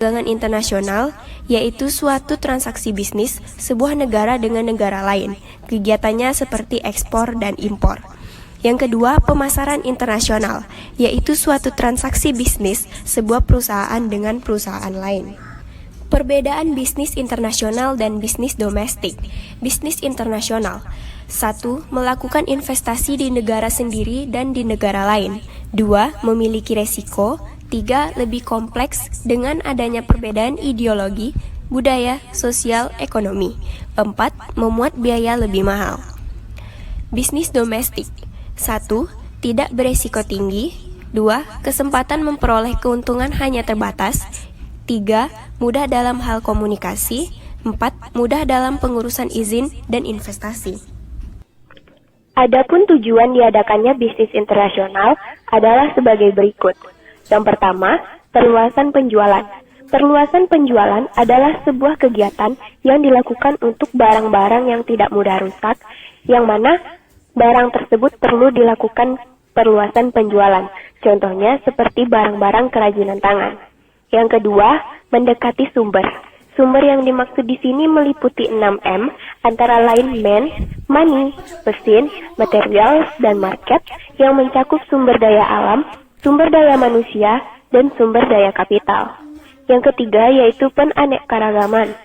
Perdagangan internasional, yaitu suatu transaksi bisnis sebuah negara dengan negara lain. Kegiatannya seperti ekspor dan impor. Yang kedua, pemasaran internasional, yaitu suatu transaksi bisnis sebuah perusahaan dengan perusahaan lain. Perbedaan bisnis internasional dan bisnis domestik. Bisnis internasional. 1. Melakukan investasi di negara sendiri dan di negara lain. 2. Memiliki resiko. 3. Lebih kompleks dengan adanya perbedaan ideologi, budaya, sosial, ekonomi. 4. Memuat biaya lebih mahal. Bisnis domestik. 1. Tidak beresiko tinggi. 2. Kesempatan memperoleh keuntungan hanya terbatas. 3. Mudah dalam hal komunikasi. 4. Mudah dalam pengurusan izin dan investasi. Adapun tujuan diadakannya bisnis internasional adalah sebagai berikut. Yang pertama, perluasan penjualan. Perluasan penjualan adalah sebuah kegiatan yang dilakukan untuk barang-barang yang tidak mudah rusak, yang mana barang tersebut perlu dilakukan perluasan penjualan. Contohnya seperti barang-barang kerajinan tangan. Yang kedua, mendekati sumber. Sumber yang dimaksud di sini meliputi 6M, antara lain money, mesin, materials, dan market, yang mencakup sumber daya alam, sumber daya manusia, dan sumber daya kapital. Yang ketiga yaitu penanekaragaman.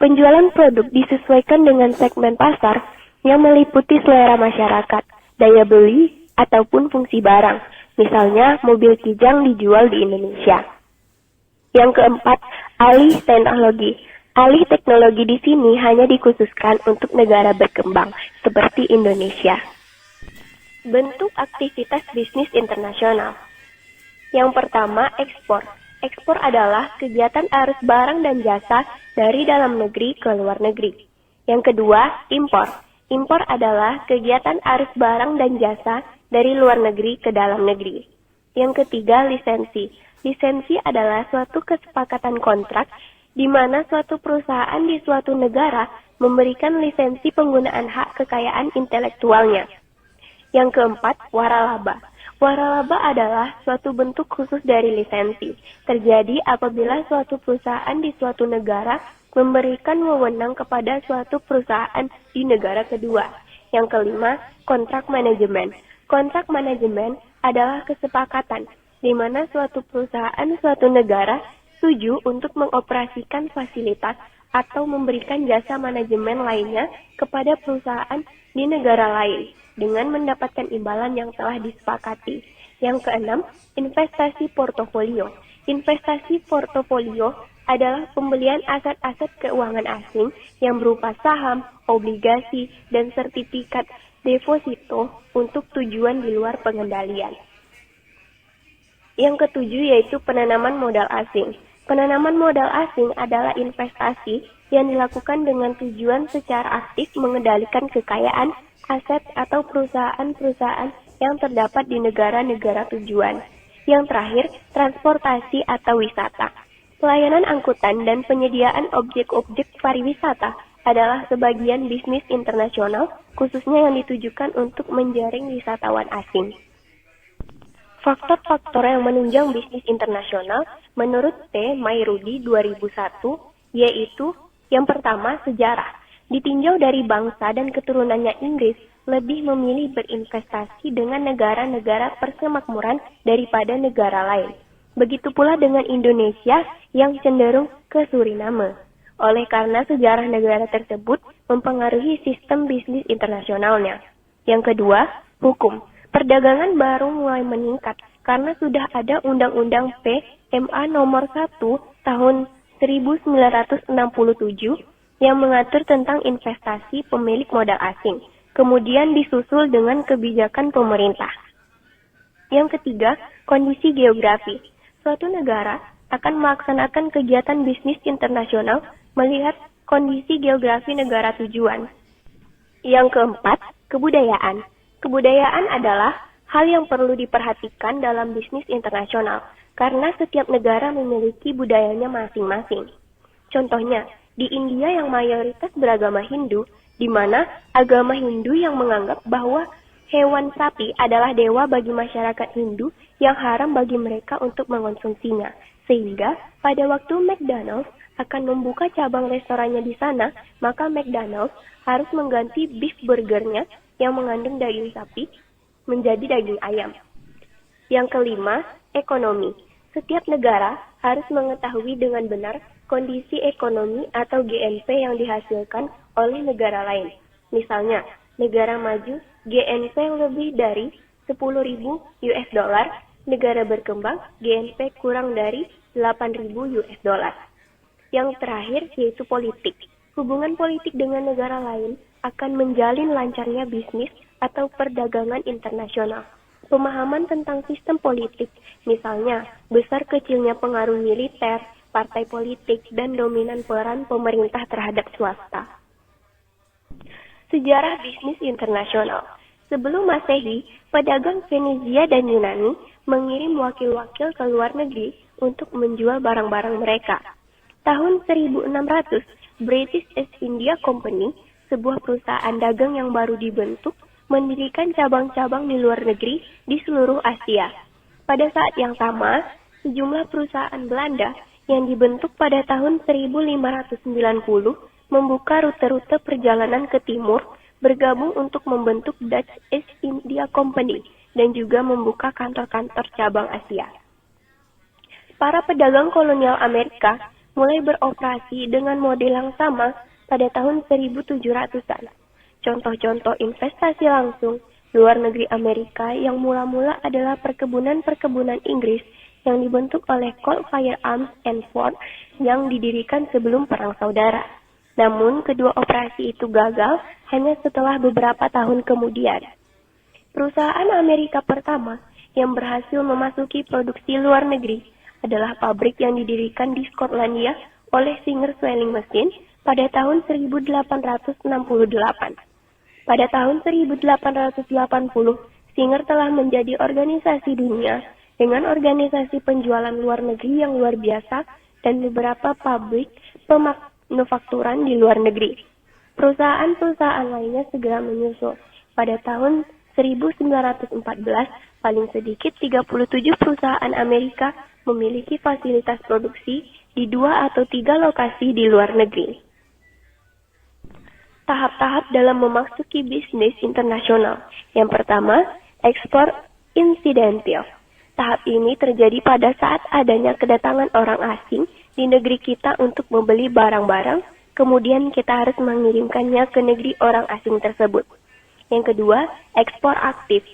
Penjualan produk disesuaikan dengan segmen pasar yang meliputi selera masyarakat, daya beli, ataupun fungsi barang. Misalnya, mobil Kijang dijual di Indonesia. Yang keempat, alih teknologi. Alih teknologi di sini hanya dikhususkan untuk negara berkembang, seperti Indonesia. Bentuk aktivitas bisnis internasional. Yang pertama, ekspor. Ekspor adalah kegiatan arus barang dan jasa dari dalam negeri ke luar negeri. Yang kedua, impor. Impor adalah kegiatan arus barang dan jasa dari luar negeri ke dalam negeri. Yang ketiga, lisensi. Lisensi adalah suatu kesepakatan kontrak di mana suatu perusahaan di suatu negara memberikan lisensi penggunaan hak kekayaan intelektualnya. Yang keempat, waralaba. Waralaba adalah suatu bentuk khusus dari lisensi. Terjadi apabila suatu perusahaan di suatu negara memberikan wewenang kepada suatu perusahaan di negara kedua. Yang kelima, kontrak manajemen. Kontrak manajemen adalah kesepakatan di mana suatu perusahaan suatu negara setuju untuk mengoperasikan fasilitas atau memberikan jasa manajemen lainnya kepada perusahaan di negara lain dengan mendapatkan imbalan yang telah disepakati. Yang keenam, investasi portofolio. Investasi portofolio adalah pembelian aset-aset keuangan asing yang berupa saham, obligasi, dan sertifikat deposito untuk tujuan di luar pengendalian. Yang ketujuh yaitu penanaman modal asing. Penanaman modal asing adalah investasi yang dilakukan dengan tujuan secara aktif mengendalikan kekayaan, aset, atau perusahaan-perusahaan yang terdapat di negara-negara tujuan. Yang terakhir, transportasi atau wisata. Pelayanan angkutan dan penyediaan objek-objek pariwisata adalah sebagian bisnis internasional, khususnya yang ditujukan untuk menjaring wisatawan asing. Faktor-faktor yang menunjang bisnis internasional menurut T. Mairudi 2001 yaitu yang pertama, sejarah. Ditinjau dari bangsa dan keturunannya Inggris lebih memilih berinvestasi dengan negara-negara persemakmuran daripada negara lain. Begitu pula dengan Indonesia yang cenderung ke Suriname. Oleh karena sejarah negara tersebut mempengaruhi sistem bisnis internasionalnya. Yang kedua, hukum. Perdagangan baru mulai meningkat karena sudah ada Undang-Undang PMA nomor 1 tahun 1967 yang mengatur tentang investasi pemilik modal asing, kemudian disusul dengan kebijakan pemerintah. Yang ketiga, kondisi geografi. Suatu negara akan melaksanakan kegiatan bisnis internasional melihat kondisi geografi negara tujuan. Yang keempat, kebudayaan. Kebudayaan adalah hal yang perlu diperhatikan dalam bisnis internasional, karena setiap negara memiliki budayanya masing-masing. Contohnya, di India yang mayoritas beragama Hindu, di mana agama Hindu yang menganggap bahwa hewan sapi adalah dewa bagi masyarakat Hindu yang haram bagi mereka untuk mengonsumsinya. Sehingga pada waktu McDonald's akan membuka cabang restorannya di sana, maka McDonald's harus mengganti beef burgernya yang mengandung daging sapi menjadi daging ayam. Yang kelima, ekonomi. Setiap negara harus mengetahui dengan benar kondisi ekonomi atau GNP yang dihasilkan oleh negara lain. Misalnya, negara maju GNP lebih dari 10.000 US dollar, negara berkembang GNP kurang dari 8.000 US dollar. Yang terakhir yaitu politik. Hubungan politik dengan negara lain akan menjalin lancarnya bisnis atau perdagangan internasional. Pemahaman tentang sistem politik, misalnya besar kecilnya pengaruh militer, partai politik, dan dominan peran pemerintah terhadap swasta. Sejarah bisnis internasional. Sebelum Masehi, pedagang Fenisia dan Yunani mengirim wakil-wakil ke luar negeri untuk menjual barang-barang mereka. Tahun 1600, British East India Company, sebuah perusahaan dagang yang baru dibentuk, mendirikan cabang-cabang di luar negeri di seluruh Asia. Pada saat yang sama, sejumlah perusahaan Belanda yang dibentuk pada tahun 1590 membuka rute-rute perjalanan ke timur, bergabung untuk membentuk Dutch East India Company, dan juga membuka kantor-kantor cabang Asia. Para pedagang kolonial Amerika mulai beroperasi dengan model yang sama pada tahun 1700-an. Contoh-contoh investasi langsung luar negeri Amerika yang mula-mula adalah perkebunan-perkebunan Inggris yang dibentuk oleh Colt Firearms and Ford yang didirikan sebelum Perang Saudara. Namun, kedua operasi itu gagal hanya setelah beberapa tahun kemudian. Perusahaan Amerika pertama yang berhasil memasuki produksi luar negeri adalah pabrik yang didirikan di Skotlandia oleh Singer Sewing Machine pada tahun 1868. Pada tahun 1880, Singer telah menjadi organisasi dunia dengan organisasi penjualan luar negeri yang luar biasa dan beberapa pabrik pemanufakturan di luar negeri. Perusahaan-perusahaan lainnya segera menyusul. Pada tahun 1914, paling sedikit 37 perusahaan Amerika memiliki fasilitas produksi di 2 atau 3 lokasi di luar negeri. Tahap-tahap dalam memasuki bisnis internasional. Yang pertama, ekspor insidental. Tahap ini terjadi pada saat adanya kedatangan orang asing di negeri kita untuk membeli barang-barang, kemudian kita harus mengirimkannya ke negeri orang asing tersebut. Yang kedua, ekspor aktif.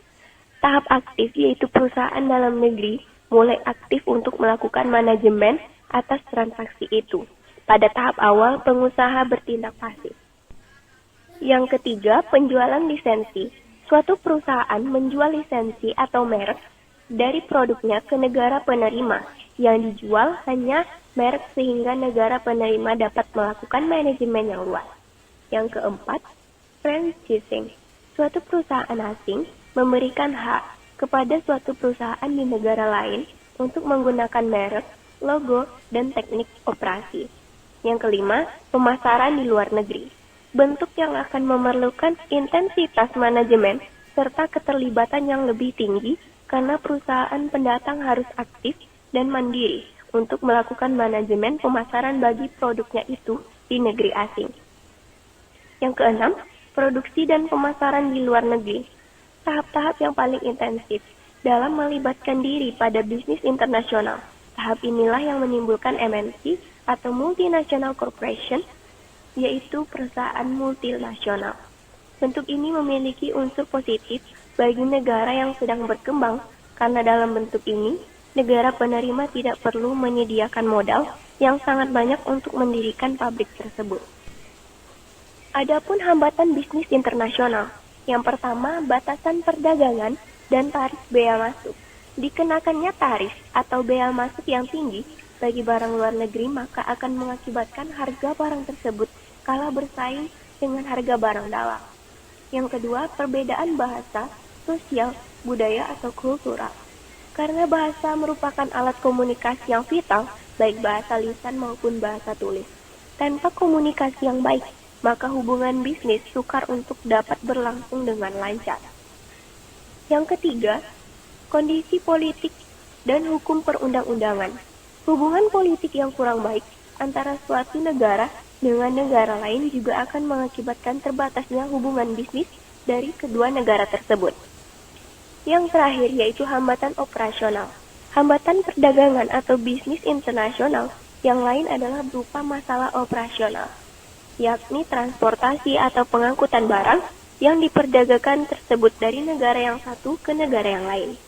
Tahap aktif yaitu perusahaan dalam negeri mulai aktif untuk melakukan manajemen atas transaksi itu. Pada tahap awal, pengusaha bertindak pasif. Yang ketiga, penjualan lisensi. Suatu perusahaan menjual lisensi atau merek dari produknya ke negara penerima. Yang dijual hanya merek sehingga negara penerima dapat melakukan manajemen yang luas. Yang keempat, franchising. Suatu perusahaan asing memberikan hak kepada suatu perusahaan di negara lain untuk menggunakan merek, logo, dan teknik operasi. Yang kelima, pemasaran di luar negeri. Bentuk yang akan memerlukan intensitas manajemen serta keterlibatan yang lebih tinggi karena perusahaan pendatang harus aktif dan mandiri untuk melakukan manajemen pemasaran bagi produknya itu di negeri asing. Yang keenam, produksi dan pemasaran di luar negeri. Tahap-tahap yang paling intensif dalam melibatkan diri pada bisnis internasional. Tahap inilah yang menimbulkan MNC atau Multinational Corporation, yaitu perusahaan multinasional. Bentuk ini memiliki unsur positif bagi negara yang sedang berkembang, karena dalam bentuk ini, negara penerima tidak perlu menyediakan modal yang sangat banyak untuk mendirikan pabrik tersebut. Adapun hambatan bisnis internasional. Yang pertama, batasan perdagangan dan tarif bea masuk. Dikenakannya tarif atau bea masuk yang tinggi bagi barang luar negeri maka akan mengakibatkan harga barang tersebut kalah bersaing dengan harga barang dalam. Yang kedua, perbedaan bahasa, sosial, budaya atau kultural. Karena bahasa merupakan alat komunikasi yang vital, baik bahasa lisan maupun bahasa tulis. Tanpa komunikasi yang baik, maka hubungan bisnis sukar untuk dapat berlangsung dengan lancar. Yang ketiga, kondisi politik dan hukum perundang-undangan. Hubungan politik yang kurang baik antara suatu negara dengan negara lain juga akan mengakibatkan terbatasnya hubungan bisnis dari kedua negara tersebut. Yang terakhir yaitu hambatan operasional. Hambatan perdagangan atau bisnis internasional yang lain adalah berupa masalah operasional, yakni transportasi atau pengangkutan barang yang diperdagangkan tersebut dari negara yang satu ke negara yang lain.